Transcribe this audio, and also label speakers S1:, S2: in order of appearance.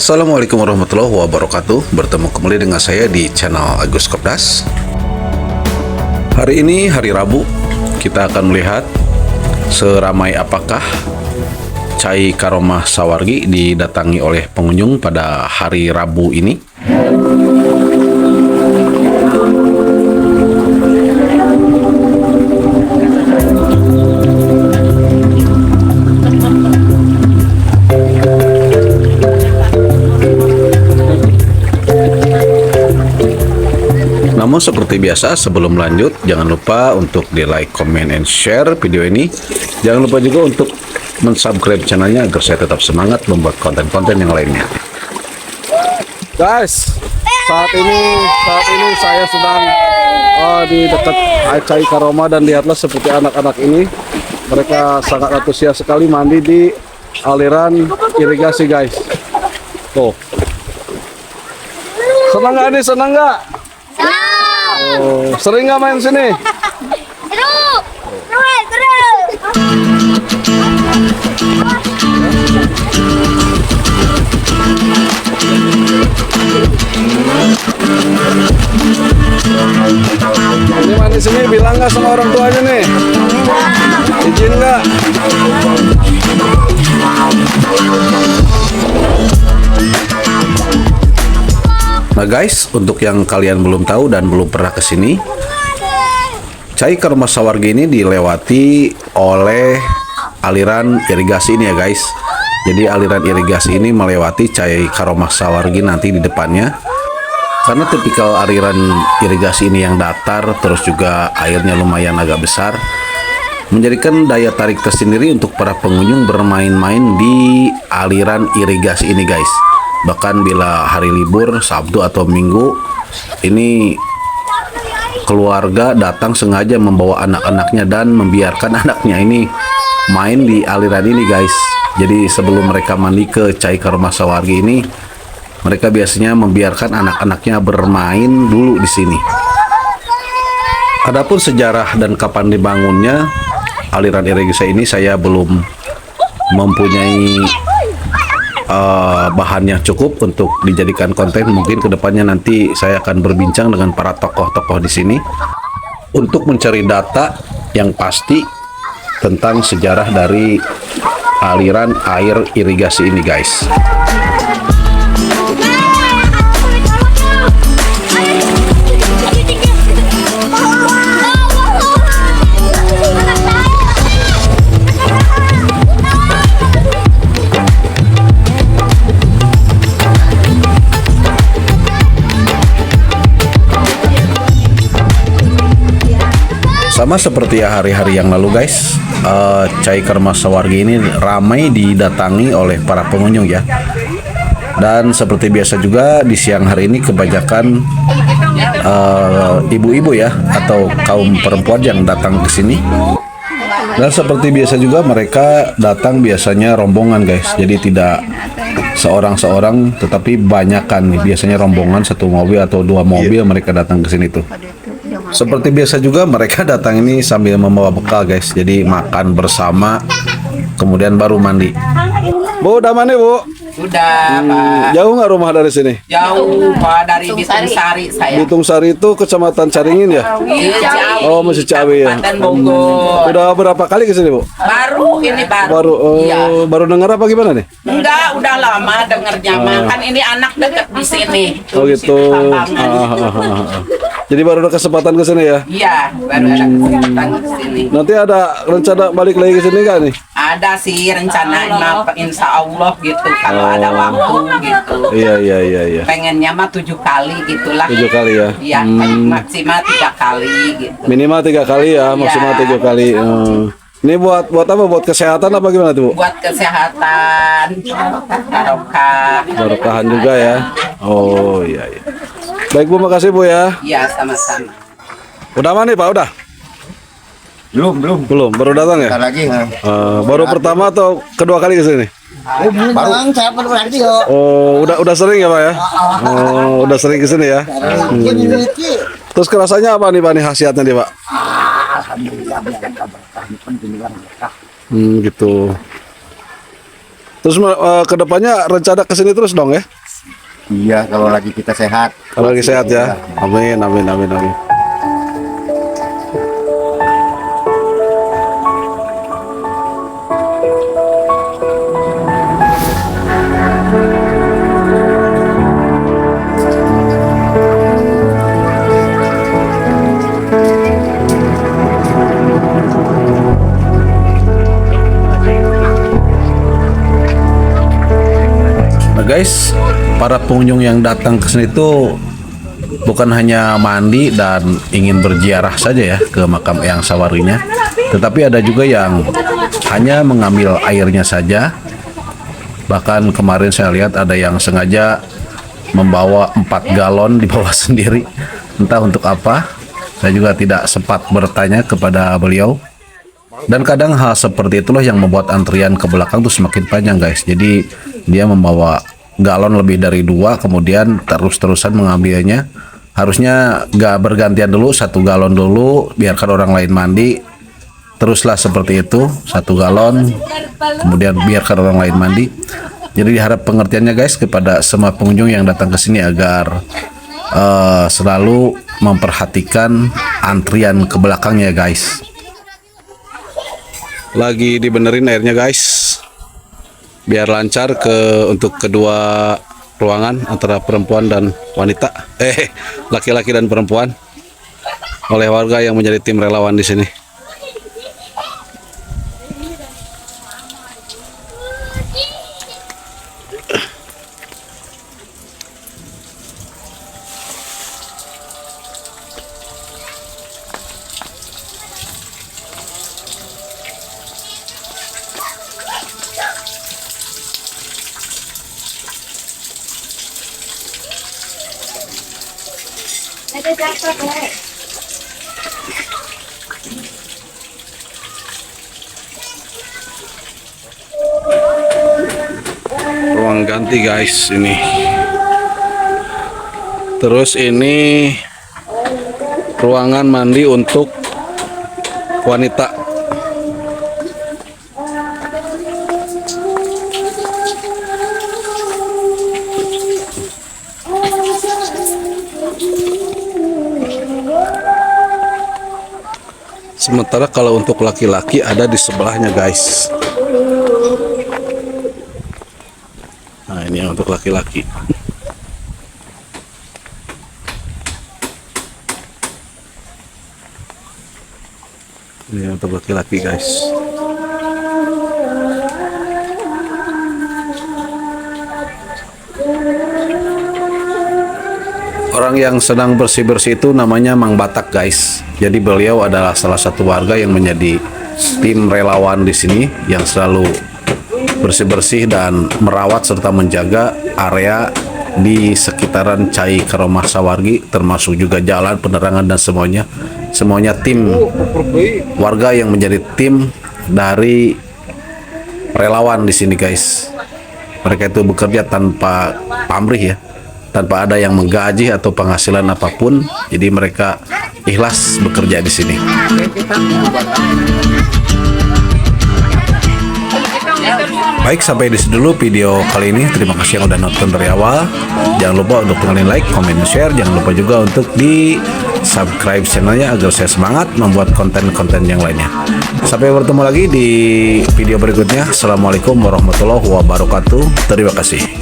S1: Assalamualaikum warahmatullahi wabarakatuh. Bertemu kembali dengan saya di channel Agus Kopdas. Hari ini hari Rabu, kita akan melihat seramai apakah Cai Karomah Sawargi didatangi oleh pengunjung pada hari Rabu ini. Namun seperti biasa, sebelum lanjut jangan lupa untuk di like, comment, and share video ini. Jangan lupa juga untuk mensubscribe channelnya agar saya tetap semangat membuat konten-konten yang lainnya. Guys, saat ini saya sedang di dekat Cai Karomah, dan lihatlah seperti anak-anak ini, mereka sangat antusias sekali mandi di aliran irigasi, guys. Tuh, senang nggak nih? Senang nggak? Oh, sering nggak main sini?
S2: Seru.
S1: Ini mandi sini, bilang nggak sama orang tuanya nih? Izin nggak? Nah guys, untuk yang kalian belum tahu dan belum pernah kesini, Cai Karomah Sawargi ini dilewati oleh aliran irigasi ini ya guys. Jadi aliran irigasi ini melewati Cai Karomah Sawargi nanti di depannya. Karena tipikal aliran irigasi ini yang datar, terus juga airnya lumayan agak besar, menjadikan daya tarik tersendiri untuk para pengunjung bermain-main di aliran irigasi ini guys. Bahkan bila hari libur, Sabtu atau Minggu, ini keluarga datang sengaja membawa anak-anaknya dan membiarkan anaknya ini main di aliran ini guys. Jadi sebelum mereka mandi ke Cai Karomah Sawargi ini, mereka biasanya membiarkan anak-anaknya bermain dulu di sini. Adapun sejarah dan kapan dibangunnya aliran irigasi ini, saya belum mempunyai bahan yang cukup untuk dijadikan konten. Mungkin kedepannya nanti saya akan berbincang dengan para tokoh-tokoh di sini untuk mencari data yang pasti tentang sejarah dari aliran air irigasi ini guys. Sama seperti hari-hari yang lalu guys, Cai Karomah Sawargi ini ramai didatangi oleh para pengunjung ya. Dan seperti biasa juga di siang hari ini kebanyakan ibu-ibu ya, atau kaum perempuan yang datang ke sini. Dan seperti biasa juga mereka datang biasanya rombongan guys. Jadi tidak seorang-seorang, tetapi banyakan nih. Biasanya rombongan, satu mobil atau dua mobil mereka datang ke sini tuh. Seperti biasa juga mereka datang ini sambil membawa bekal guys. Jadi makan bersama, kemudian baru mandi. Bu, udah mandi bu?
S3: Sudah Pak.
S1: Jauh nggak rumah dari sini?
S3: Jauh Pak, dari Bitung Sari saya.
S1: Bitung Sari itu kecamatan Caringin ya?
S3: Iya, Ciawi.
S1: Oh, masih Ciawi ya.
S3: Kabupaten Bogor.
S1: Udah berapa kali ke sini bu?
S3: Baru ini baru.
S1: Baru,
S3: Iya.
S1: baru dengar apa gimana nih?
S3: Enggak, udah lama dengernya mah. Kan ini anak deket di sini.
S1: Oh
S3: Di
S1: gitu.
S3: situ Tambangan.
S1: Jadi baru ada kesempatan ke sini ya?
S3: Iya, baru ada kesempatan ke sini.
S1: Nanti ada rencana balik lagi ke sini nggak nih?
S3: Ada sih rencana insya Allah gitu kalau ada waktu gitu.
S1: Iya.
S3: Pengennya mah 7 kali gitulah.
S1: 7 kali ya?
S3: Iya, maksimal 3 kali gitu.
S1: Minimal 3 kali ya, maksimal 7 kali. Ini buat apa? Buat kesehatan apa gimana tuh bu?
S3: Buat kesehatan, barokah.
S1: Barokahan juga ya. Oh iya. Baik bu, makasih bu ya.
S3: Iya, sama-sama.
S1: Udah mandi pak? Udah? Belum, baru datang ya?
S4: Lagi.
S1: Baru pertama atau kedua kali ke sini?
S4: Baru saya baru lagi yo.
S1: Oh, udah sering ya pak ya? Oh, udah sering ke sini ya? Terus kerasanya apa nih pak, nih khasiatnya nih pak?
S4: Alhamdulillah, biar kabar penting banget.
S1: Gitu. Terus kedepannya rencana kesini terus dong ya?
S4: Iya, kalau lagi kita sehat.
S1: Kalau lagi sehat ya. Amin, amin, amin, amin. Nah guys, para pengunjung yang datang ke sini itu bukan hanya mandi dan ingin berziarah saja ya ke makam Eyang Sawarginya, tetapi ada juga yang hanya mengambil airnya saja. Bahkan kemarin saya lihat ada yang sengaja membawa 4 galon dibawa sendiri, entah untuk apa. Saya juga tidak sempat bertanya kepada beliau. Dan kadang hal seperti itulah yang membuat antrian ke belakang tuh semakin panjang guys. Jadi dia membawa galon lebih dari 2, kemudian terus-terusan mengambilnya. Harusnya gak bergantian dulu, 1 galon dulu, biarkan orang lain mandi. Teruslah seperti itu, 1 galon, kemudian biarkan orang lain mandi. Jadi diharap pengertiannya guys kepada semua pengunjung yang datang ke sini agar selalu memperhatikan antrian ke belakangnya guys. Lagi dibenerin airnya guys, biar lancar untuk kedua ruangan antara perempuan dan wanita, laki-laki dan perempuan, oleh warga yang menjadi tim relawan di sini. Ruang ganti guys ini. Terus ini ruangan mandi untuk wanita. Sementara kalau untuk laki-laki ada di sebelahnya guys. Nah ini yang untuk laki-laki. Ini untuk laki-laki guys. Orang yang sedang bersih-bersih itu namanya Mang Batak guys. Jadi beliau adalah salah satu warga yang menjadi tim relawan di sini yang selalu bersih-bersih dan merawat serta menjaga area di sekitaran Cai Karomah Sawargi, termasuk juga jalan, penerangan dan semuanya tim warga yang menjadi tim dari relawan di sini guys. Mereka itu bekerja tanpa pamrih ya, tanpa ada yang menggaji atau penghasilan apapun. Jadi mereka ikhlas bekerja di sini. Baik, sampai di sini dulu video kali ini. Terima kasih yang udah nonton dari awal. Jangan lupa untuk tinggalin like, comment, share. Jangan lupa juga untuk di subscribe channelnya agar saya semangat membuat konten-konten yang lainnya. Sampai bertemu lagi di video berikutnya. Assalamualaikum warahmatullahi wabarakatuh. Terima kasih.